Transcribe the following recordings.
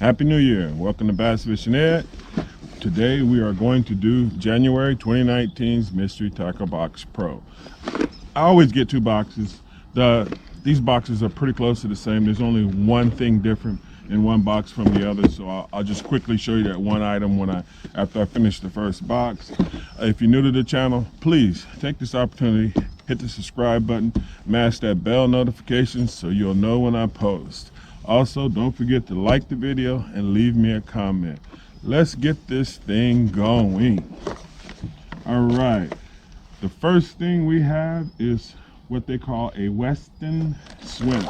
Happy New Year. Welcome to Bass Fishing Ed. Today we are going to do January 2019's Mystery Tackle Box Pro. I always get two boxes. These boxes are pretty close to the same. There's only one thing different in one box from the other, so I'll just quickly show you that one item after I finish the first box. If you're new to the channel, please take this opportunity, hit the subscribe button, mash that bell notification so you'll know when I post. Also, don't forget to like the video and leave me a comment. Let's get this thing going. All right, the first thing we have is what they call a Western swim.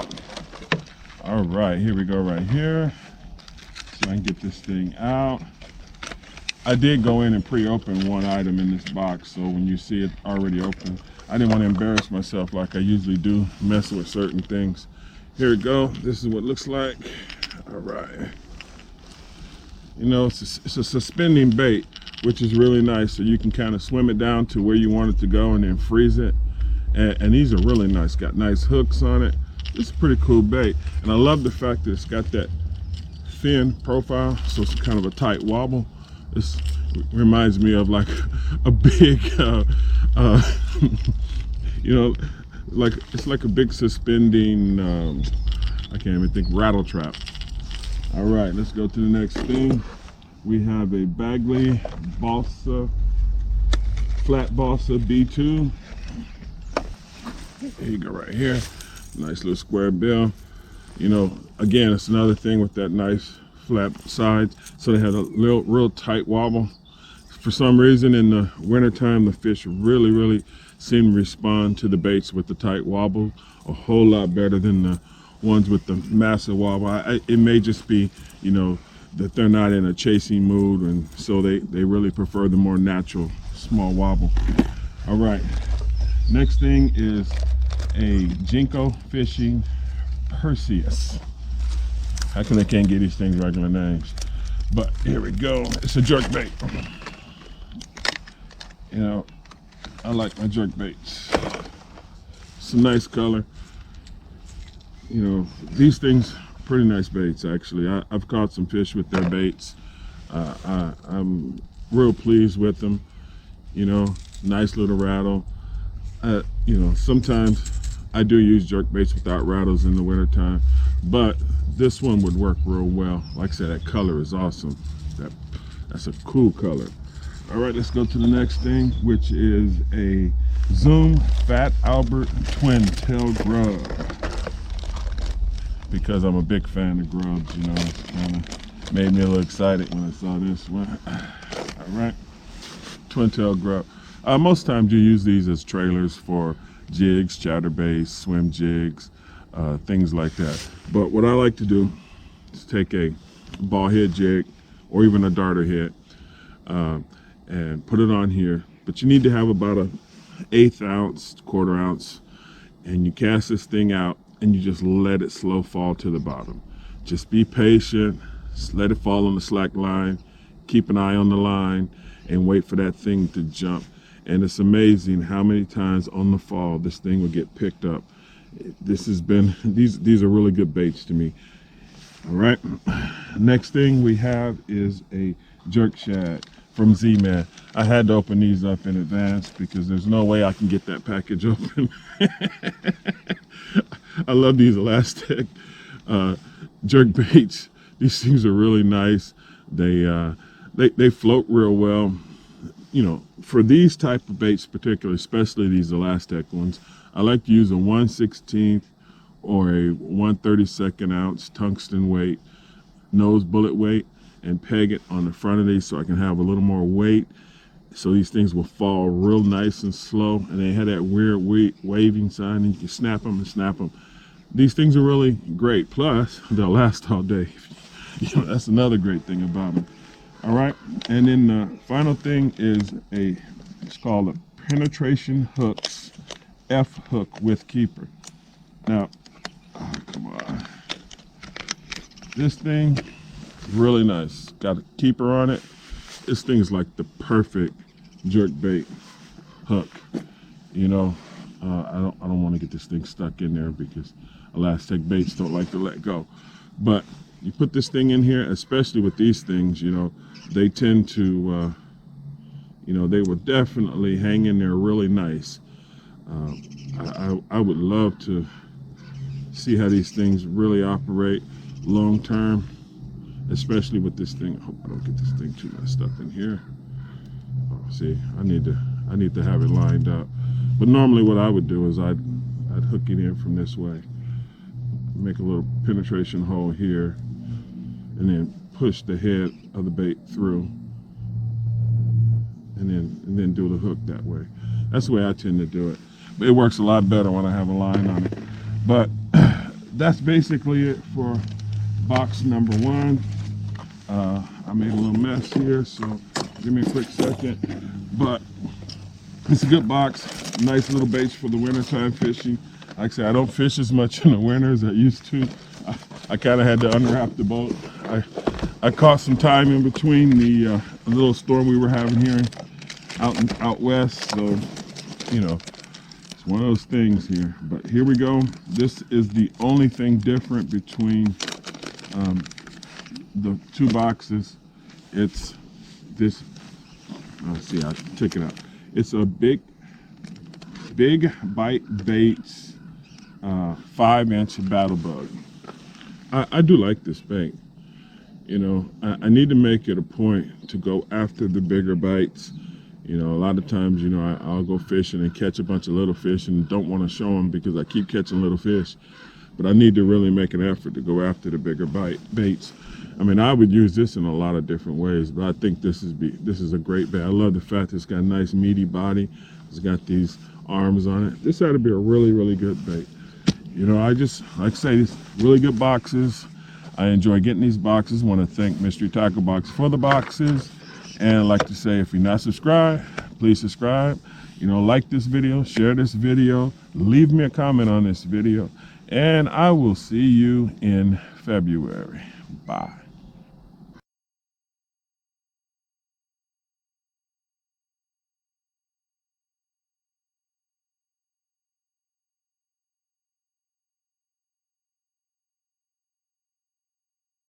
All right, here we go right here. So I can get this thing out. I did go in and pre-open one item in this box, so when you see it already open, I didn't want to embarrass myself like I usually do, messing with certain things. Here we go. This is what it looks like. All right. You know, it's a suspending bait, which is really nice. So you can kind of swim it down to where you want it to go and then freeze it. And these are really nice. Got nice hooks on it. It's a pretty cool bait. And I love the fact that it's got that thin profile, so it's kind of a tight wobble. This reminds me of like a big, you know, it's like a big suspending, I can't even think, rattle trap. All right, let's go to the next thing. We have a Bagley Balsa, flat Balsa B2. Here you go right here. Nice little square bill. You know, again, it's another thing with that nice flat side. So they had a real tight wobble. For some reason in the wintertime, the fish really seem to respond to the baits with the tight wobble a whole lot better than the ones with the massive wobble. It may just be, you know, that they're not in a chasing mood, and so they really prefer the more natural small wobble. All right, next thing is a Jinko Fishing Perris. How come they can't get these things regular names? But here we go. It's a jerk bait. You know, I like my jerk baits. It's a nice color. You know, these things, pretty nice baits actually. I've caught some fish with their baits. I'm real pleased with them. You know, nice little rattle. You know, sometimes I do use jerk baits without rattles in the wintertime, but this one would work real well. Like I said, that color is awesome. That's a cool color. All right, let's go to the next thing, which is a Zoom Fat Albert Twin Tail Grub. Because I'm a big fan of grubs, you know, it kind of made me a little excited when I saw this one. All right, Twin Tail Grub. Most times you use these as trailers for jigs, chatterbaits, swim jigs, things like that. But what I like to do is take a ball head jig or even a darter head and put it on here. But you need to have about an 1/8 ounce, 1/4 ounce, and you cast this thing out and you just let it slow fall to the bottom. Just be patient, just let it fall on the slack line, keep an eye on the line, and wait for that thing to jump. And it's amazing how many times on the fall this thing will get picked up. This has been, these are really good baits to me. All right, next thing we have is a jerk shad from Z-Man. I had to open these up in advance because there's no way I can get that package open. I love these elastic jerk baits. These things are really nice. They float real well. You know, for these type of baits particularly, especially these elastic ones, I like to use a 1/16 or a 1/32 ounce tungsten weight, nose bullet weight, and peg it on the front of these so I can have a little more weight. So these things will fall real nice and slow, and they have that weird waving sign, and you can snap them and snap them. These things are really great. Plus, they'll last all day. You know, that's another great thing about them. All right, and then the final thing is it's called a Penetration Hooks F hook with keeper. Now, oh, come on. This thing, really nice. Got a keeper on it. This thing is like the perfect jerk bait hook. You know, I don't want to get this thing stuck in there because elastic baits don't like to let go. But you put this thing in here, especially with these things, you know, they tend to, you know, they will definitely hang in there really nice. I would love to see how these things really operate long term, especially with this thing. I hope I don't get this thing too messed up in here. Oh, see, I need to have it lined up. But normally what I would do is I'd hook it in from this way, make a little penetration hole here, and then push the head of the bait through, and then do the hook that way. That's the way I tend to do it. But it works a lot better when I have a line on it. But that's basically it for box number 1. I made a little mess here, so give me a quick second. But it's a good box, nice little baits for the wintertime fishing. Like I say, I don't fish as much in the winter as I used to. I kind of had to unwrap the boat. I caught some time in between the little storm we were having here out west, so you know, it's one of those things here. But here we go. This is the only thing different between the 2 boxes. It's this. Let's see, I took it out. It's a big bite baits 5-inch battle bug. I do like this bait. You know, I need to make it a point to go after the bigger bites. You know, a lot of times, you know, I'll go fishing and catch a bunch of little fish and don't want to show them because I keep catching little fish. But I need to really make an effort to go after the bigger baits. I mean, I would use this in a lot of different ways, but I think this is a great bait. I love the fact it's got a nice meaty body. It's got these arms on it. This ought to be a really, really good bait. You know, I just, like I say, these really good boxes. I enjoy getting these boxes. I want to thank Mystery Tackle Box for the boxes. And I'd like to say, if you're not subscribed, please subscribe. You know, like this video, share this video, leave me a comment on this video, and I will see you in February. Bye.